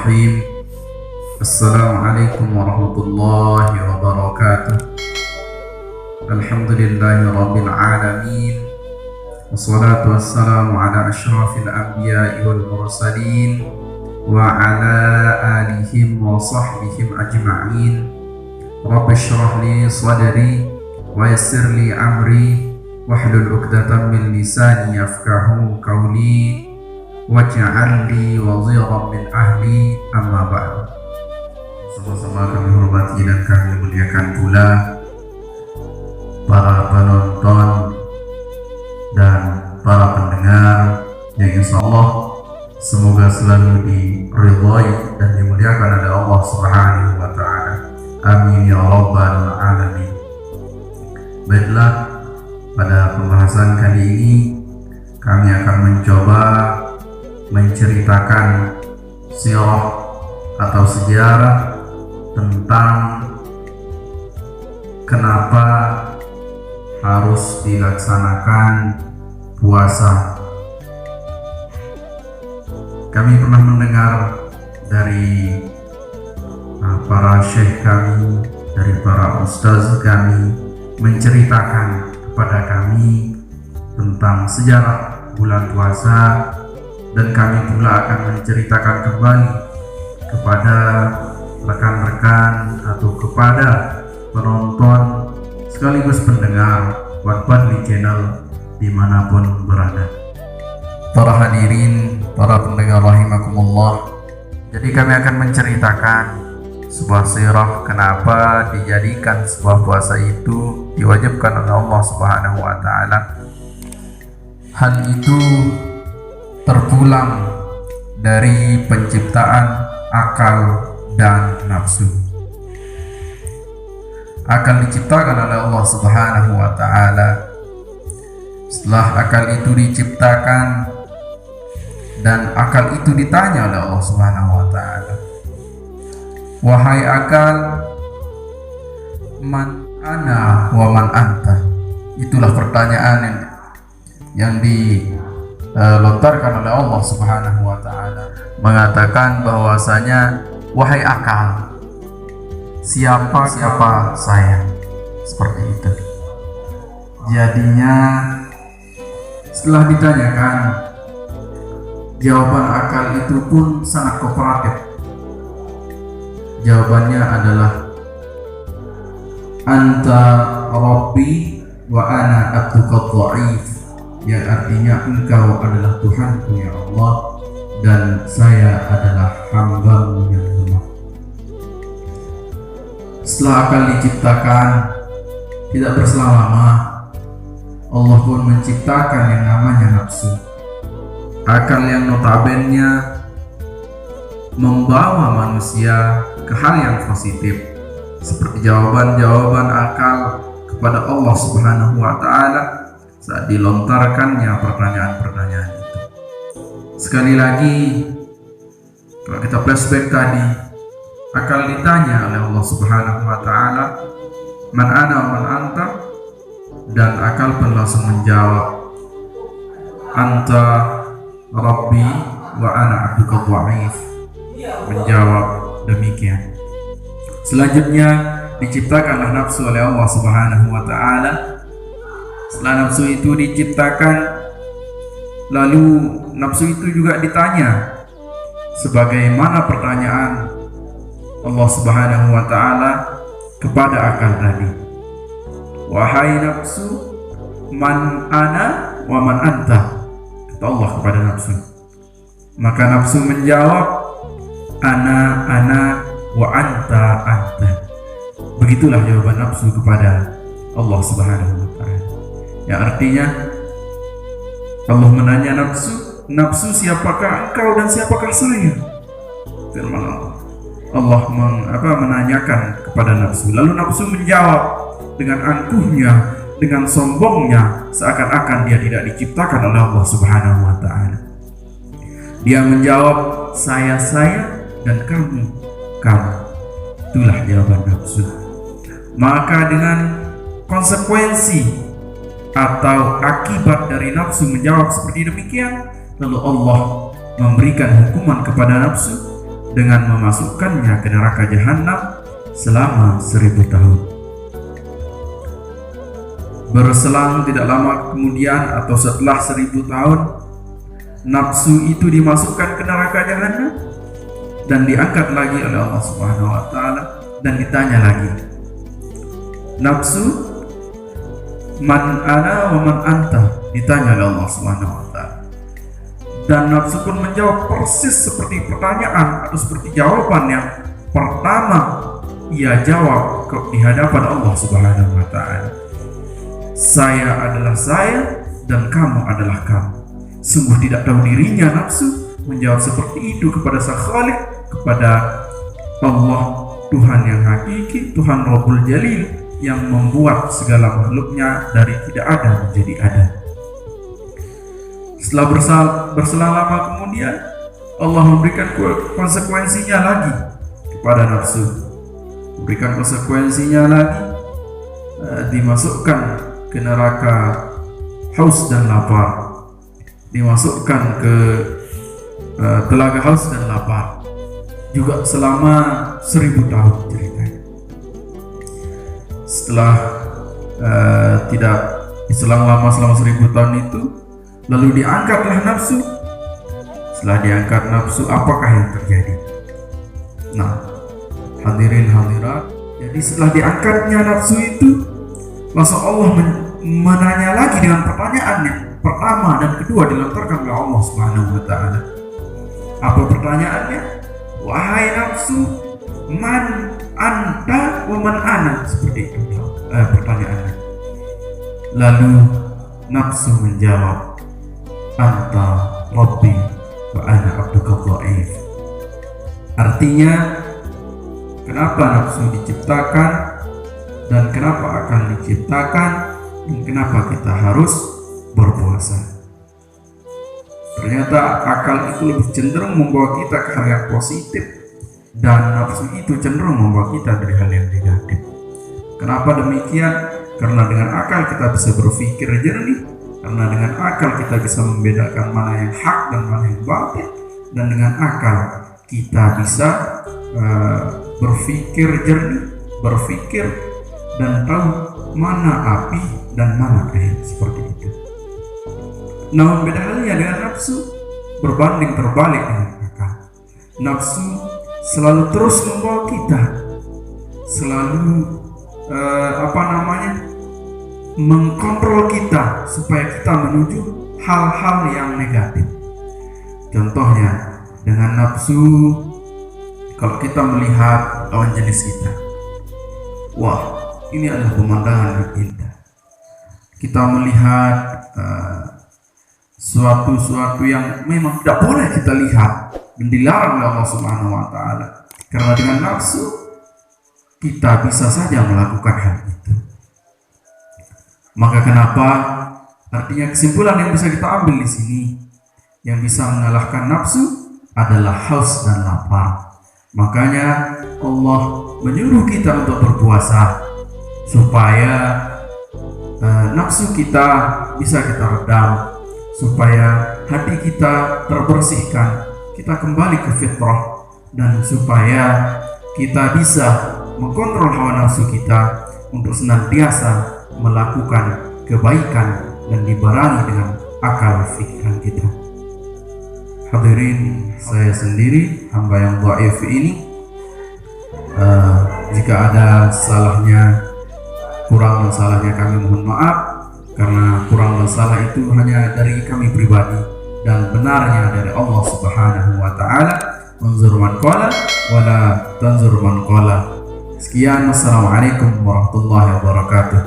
Bismillahirrahmanirrahim. Assalamualaikum warahmatullahi wabarakatuh. Alhamdulillahi rabbil alamin. Wassalatu wassalamu ala asyrafil anbiya'i wal mursalin wa ala alihim wa sahbihim ajma'in. Rabbi shrah li sadri wa yassir li amri wahlul 'uqdatam min lisani yafqahu qawli waj'al li waziran min ahli, amma ba'd. Sama-sama kami hormati dan kami muliakan pula para penonton dan para pendengar yang insyaallah semoga selalu diridhai dan dimuliakan oleh Allah Subhanahu wa taala. Amin ya rabbal alamin. Baiklah, pada pembahasan kali ini kami akan mencoba menceritakan sirah atau sejarah tentang kenapa harus dilaksanakan puasa. Kami pernah mendengar dari para syekh kami, dari para ustaz kami menceritakan kepada kami tentang sejarah bulan puasa, dan kami pula akan menceritakan kembali kepada rekan-rekan atau kepada penonton sekaligus pendengar Wadbadli Channel dimanapun berada. Para hadirin, para pendengar rahimakumullah, jadi kami akan menceritakan sebuah sirah kenapa dijadikan sebuah puasa itu diwajibkan oleh Allah Subhanahu wa taala. Hal itu terpulang dari penciptaan akal dan nafsu. Akal diciptakan oleh Allah Subhanahu wa taala. Setelah akal itu diciptakan dan akal itu ditanya oleh Allah Subhanahu wa taala, "Wahai akal, man ana wa man anta?" Itulah pertanyaan yang dilontarkan oleh Allah Subhanahu wa taala, mengatakan bahwasanya, "Wahai akal, siapa saya?" Seperti itu. Jadinya setelah ditanyakan, jawaban akal itu pun sangat kooperatif. Jawabannya adalah, "Anta Rabbi wa ana abduka dhaif," yang artinya engkau adalah Tuhanku ya Allah dan saya adalah hamba-Mu yang lemah. Setelah akal diciptakan, tidak berselang lama Allah pun menciptakan yang namanya nafsu. Akal yang notabene membawa manusia ke hal yang positif, seperti jawaban-jawaban akal kepada Allah Subhanahu wa taala saat dilontarkannya pertanyaan-pertanyaan itu. Sekali lagi, kalau kita flashback tadi, akal ditanya oleh Allah Subhanahu wa taala, "Man ana wa man anta?" dan akal pun langsung menjawab, "Anta Rabbi wa ana abduka dhaif." Menjawab demikian. Selanjutnya diciptakanlah nafsu oleh Allah Subhanahu wa taala. Setelah nafsu itu diciptakan, lalu nafsu itu juga ditanya sebagaimana pertanyaan Allah Subhanahu wa taala kepada akal tadi, "Wahai nafsu, man ana wa man anta?" kata Allah kepada nafsu. Maka nafsu menjawab, ana wa anta anta." Begitulah jawaban nafsu kepada Allah Subhanahu wa taala. Yang artinya Allah menanya nafsu, siapakah engkau dan siapakah saya? Firman Allah. Allah menanyakan kepada nafsu, lalu nafsu menjawab dengan angkuhnya, dengan sombongnya, seakan-akan dia tidak diciptakan oleh Allah Subhanahu wa taala. Dia menjawab, saya dan kamu. Itulah jawaban nafsu. Maka dengan konsekuensi atau akibat dari nafsu menjawab seperti demikian, lalu Allah memberikan hukuman kepada nafsu dengan memasukkannya ke neraka jahanam selama 1000 tahun. Berselang tidak lama kemudian atau setelah 1000 tahun, nafsu itu dimasukkan ke neraka jahanam dan diangkat lagi oleh Allah Subhanahu wa taala dan ditanya lagi, nafsu, man ana wa man anta, ditanya oleh Allah Subhanahu wa taala. Dan nafsu pun menjawab persis seperti pertanyaan atau seperti jawaban yang pertama ia jawab di hadapan Allah Subhanahu wa taala. Saya adalah saya dan kamu adalah kamu. Sungguh tidak tahu dirinya nafsu menjawab seperti itu kepada Sang Khalik, kepada Allah, Tuhan yang hakiki, Tuhan Rabbul Jalil, yang membuat segala makhluknya dari tidak ada menjadi ada. Setelah berselang lama kemudian, Allah memberikan konsekuensinya lagi kepada nafsu. Memberikan konsekuensinya lagi, dimasukkan ke neraka haus dan lapar, dimasukkan ke telaga haus dan lapar, juga selama 1000 tahun ceritanya. Setelah tidak diselang lama selama 1000 tahun itu, lalu diangkatlah nafsu. Setelah diangkat nafsu, apakah yang terjadi? Nah, hadirin hadirat, jadi setelah diangkatnya nafsu itu, langsung Allah menanya lagi dengan pertanyaan yang pertama dan kedua dilontarkan oleh Allah Subhanahu wa taala. Apa pertanyaannya? Wahai nafsu, man anta wa man ana, seperti itu pertanyaannya. Lalu nafsu menjawab, anta rabbi wa ana abduka dhaif. Artinya, kenapa nafsu diciptakan dan kenapa akan diciptakan dan kenapa kita harus berpuasa. Ternyata akal itu lebih cenderung membawa kita ke hal yang positif dan nafsu itu cenderung membawa kita dari hal yang negatif. Kenapa demikian? Karena dengan akal kita bisa berpikir jernih, karena dengan akal kita bisa membedakan mana yang hak dan mana yang batil, dan dengan akal kita bisa berpikir jernih, berpikir dan tahu mana api dan mana air, seperti itu. Namun beda halnya dengan nafsu, berbanding terbalik dengan akal. Nafsu selalu terus membawa kita, selalu mengkontrol kita supaya kita menuju hal-hal yang negatif. Contohnya dengan nafsu, kalau kita melihat lawan jenis kita, wah, ini adalah pemandangan yang indah. Kita melihat suatu yang memang tidak boleh kita lihat dan dilarang oleh Allah Subhanahu wa taala. Karena dengan nafsu kita bisa saja melakukan hal itu. Maka kenapa? Artinya kesimpulan yang bisa kita ambil di sini, yang bisa mengalahkan nafsu adalah haus dan lapar. Makanya Allah menyuruh kita untuk berpuasa supaya nafsu kita bisa kita redam, supaya hati kita terbersihkan, kita kembali ke fitrah, dan supaya kita bisa mengkontrol hawa nafsu kita untuk senantiasa melakukan kebaikan dan dibarengi dengan akal pikiran kita. Hadirin, saya sendiri hamba yang dhaif ini, jika ada salahnya, kurang dan salahnya kami mohon maaf, karena kurang dan salah itu hanya dari kami pribadi dan benarnya dari Allah Subhanahu wa taala. Unzur man qala wala tanzur man qala. Sekian, wassalamualaikum warahmatullahi wabarakatuh.